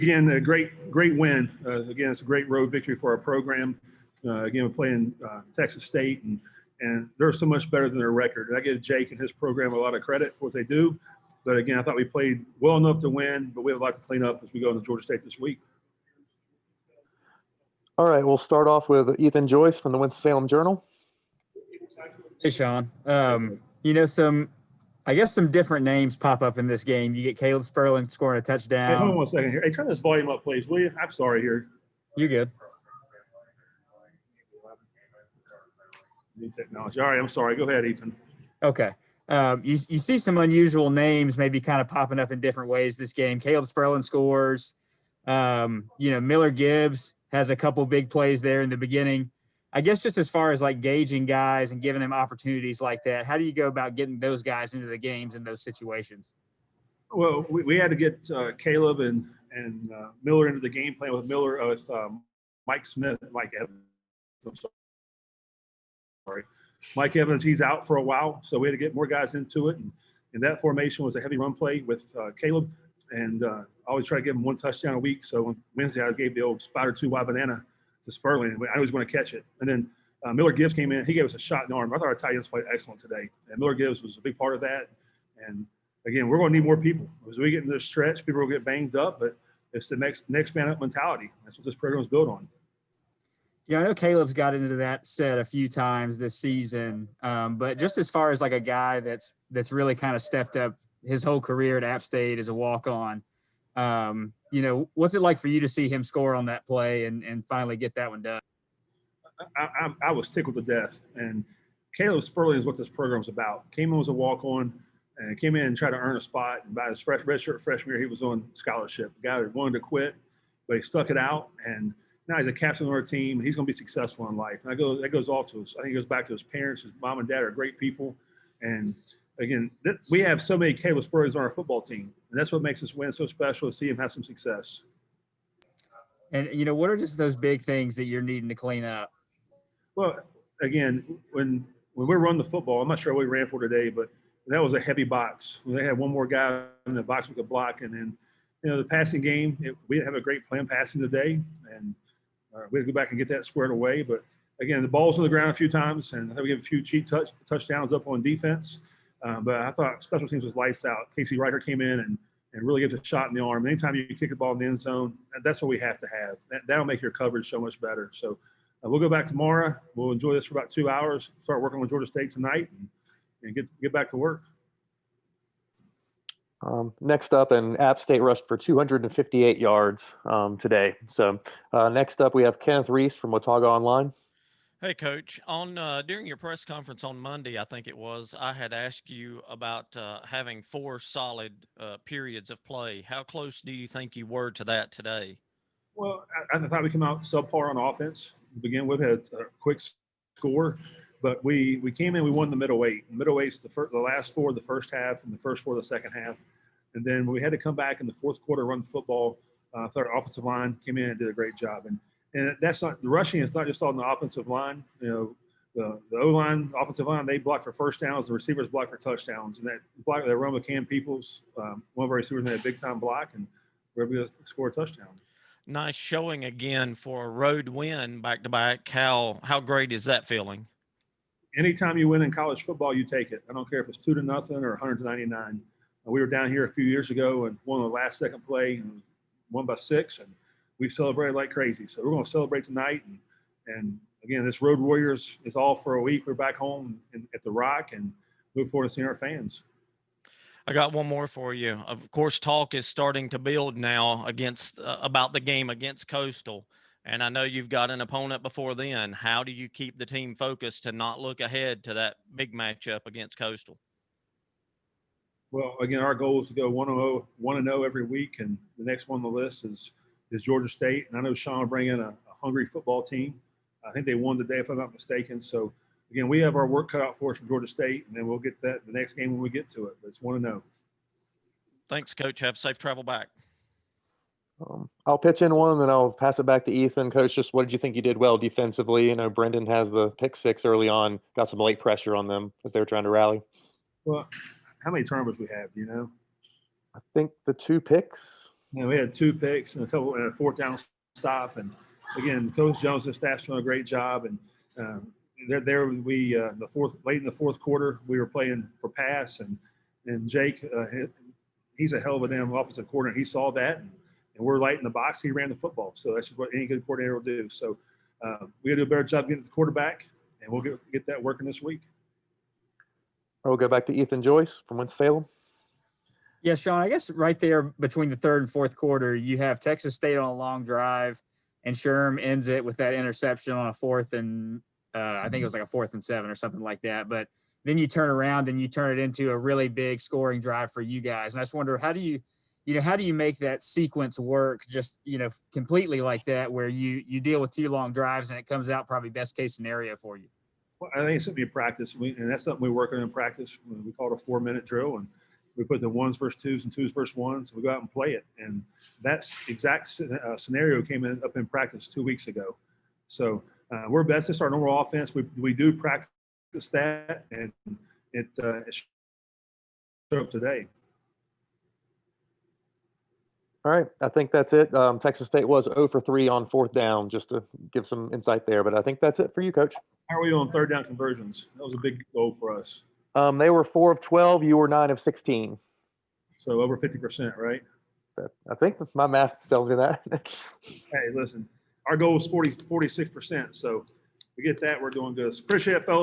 Again, a great win. Again, it's a great road victory for our program. Again, we're playing Texas State, and they're so much better than their record. And I give Jake and his program a lot of credit for what they do. But again, I thought we played well enough to win, but we have a lot to clean up as we go into Georgia State this week. All right, we'll start off with Ethan Joyce from the Winston-Salem Journal. Hey, Shawn. Some different names pop up in this game. You get Caleb Sperling scoring a touchdown. Hey, hold on 1 second here. Hey, turn this volume up, please, will you? I'm sorry here. You're good. New technology. All right, I'm sorry. Go ahead, Ethan. Okay. You see some unusual names maybe kind of popping up in different ways this game. Caleb Sperling scores. Miller Gibbs has a couple big plays there in the beginning. I guess just as far as like gauging guys and giving them opportunities like that, how do you go about getting those guys into the games in those situations? Well, we had to get Caleb and Miller into the game plan with Mike Smith, Mike Evans. I'm sorry. Mike Evans, he's out for a while, so we had to get more guys into it. And that formation was a heavy run play with Caleb. And I always try to give him one touchdown a week. So on Wednesday, I gave the old spider 2-wide banana to Sperling. I was going to catch it. And then Miller Gibbs came in. He gave us a shot in the arm. I thought our tight ends played excellent today. And Miller Gibbs was a big part of that. And, again, we're going to need more people. As we get into this stretch, people will get banged up, but it's the next man up mentality. That's what this program is built on. Yeah, I know Caleb's got into that set a few times this season, but just as far as like a guy that's really kind of stepped up his whole career at App State as a walk-on, what's it like for you to see him score on that play and finally get that one done? I was tickled to death, and Caleb Sperling is what this program is about. Came in as a walk-on and came in and tried to earn a spot. And by his redshirt freshman year, he was on scholarship. The guy that wanted to quit, but he stuck it out, and now he's a captain of our team. He's going to be successful in life. And that goes off to us. I think it goes back to his parents. His mom and dad are great people. And, again, we have so many Caleb Sperlings on our football team, and that's what makes this win so special, to see him have some success. And, what are just those big things that you're needing to clean up? Well, again, when we run the football, I'm not sure what we ran for today, but that was a heavy box. They had one more guy in the box we could block. And then, the passing game, we didn't have a great plan passing today. And we had to go back and get that squared away. But, again, the ball's on the ground a few times, and I think we have a few cheap touchdowns up on defense. But I thought special teams was lights out. Casey Reicher came in and really gives a shot in the arm. Anytime you kick the ball in the end zone, that's what we have to have. That'll make your coverage so much better. So we'll go back tomorrow. We'll enjoy this for about 2 hours, start working on Georgia State tonight, and get back to work. Next up, and App State rushed for 258 yards today. So next up, we have Kenneth Reese from Watauga Online. Hey, Coach. During your press conference on Monday, I think it was, I had asked you about having 4 solid periods of play. How close do you think you were to that today? Well, I thought we came out subpar on offense. To begin with, had a quick score, but we came in, we won the middle 8. The middle 8's the last 4 of the first half and the first 4 of the second half. And then when we had to come back in the fourth quarter, run the football, I thought our offensive line came in and did a great job. And that's not – the rushing is not just on the offensive line. The O-line, offensive line, they block for first downs. The receivers block for touchdowns. And that run with Cam Peoples, one of our receivers made a big-time block, and we were able to score a touchdown. Nice showing again for a road win back-to-back. How great is that feeling? Anytime you win in college football, you take it. I don't care if it's 2-0 or 199. We were down here a few years ago and won the last second play and won by 6, and we celebrated like crazy. So we're going to celebrate tonight. And again, this Road Warriors is all for a week. We're back home at the Rock and look forward to seeing our fans. I got one more for you. Of course, talk is starting to build now about the game against Coastal. And I know you've got an opponent before then. How do you keep the team focused to not look ahead to that big matchup against Coastal? Well, again, our goal is to go 1-0 every week, and the next one on the list is Georgia State. And I know Shawn will bring in a hungry football team. I think they won today, if I'm not mistaken. So, again, we have our work cut out for us from Georgia State, and then we'll get that the next game when we get to it. But it's 1-0. Thanks, Coach. Have safe travel back. I'll pitch in one, and then I'll pass it back to Ethan. Coach, just what did you think you did well defensively? Brendan has the pick 6 early on, got some late pressure on them as they were trying to rally. Well, how many turnovers we have, do you know? I think the 2 picks. You know, we had 2 picks and a 4th down stop. And again, Coach Jones and staff's doing a great job. And late in the 4th quarter, we were playing for pass, and Jake, he's a hell of a damn offensive coordinator. He saw that, and we're light in the box. He ran the football. So that's just what any good coordinator will do. So we got to do a better job getting the quarterback, and we'll get that working this week. We'll go back to Ethan Joyce from Winston-Salem. Yeah, Shawn, I guess right there between the 3rd and 4th quarter, you have Texas State on a long drive, and Sherm ends it with that interception on a 4th and I think it was like a 4th and 7 or something like that. But then you turn around and you turn it into a really big scoring drive for you guys. And I just wonder, how do you make that sequence work just, completely like that, where you deal with 2 long drives and it comes out probably best case scenario for you? Well, I think it's something you practice, and that's something we work on in practice. We call it a 4-minute drill, and we put the 1s versus 2s and 2s versus 1s. We go out and play it, and that's exact scenario came up in practice 2 weeks ago. So we're best. It's our normal offense. We do practice that, and it showed up today. All right, I think that's it. Texas State was 0 for 3 on 4th down, just to give some insight there. But I think that's it for you, Coach. How are we on 3rd down conversions? That was a big goal for us. They were 4 of 12. You were 9 of 16. So over 50%, right? I think my math tells me that. Hey, listen, our goal is 46%. So we get that, we're doing good. Appreciate it, fellas.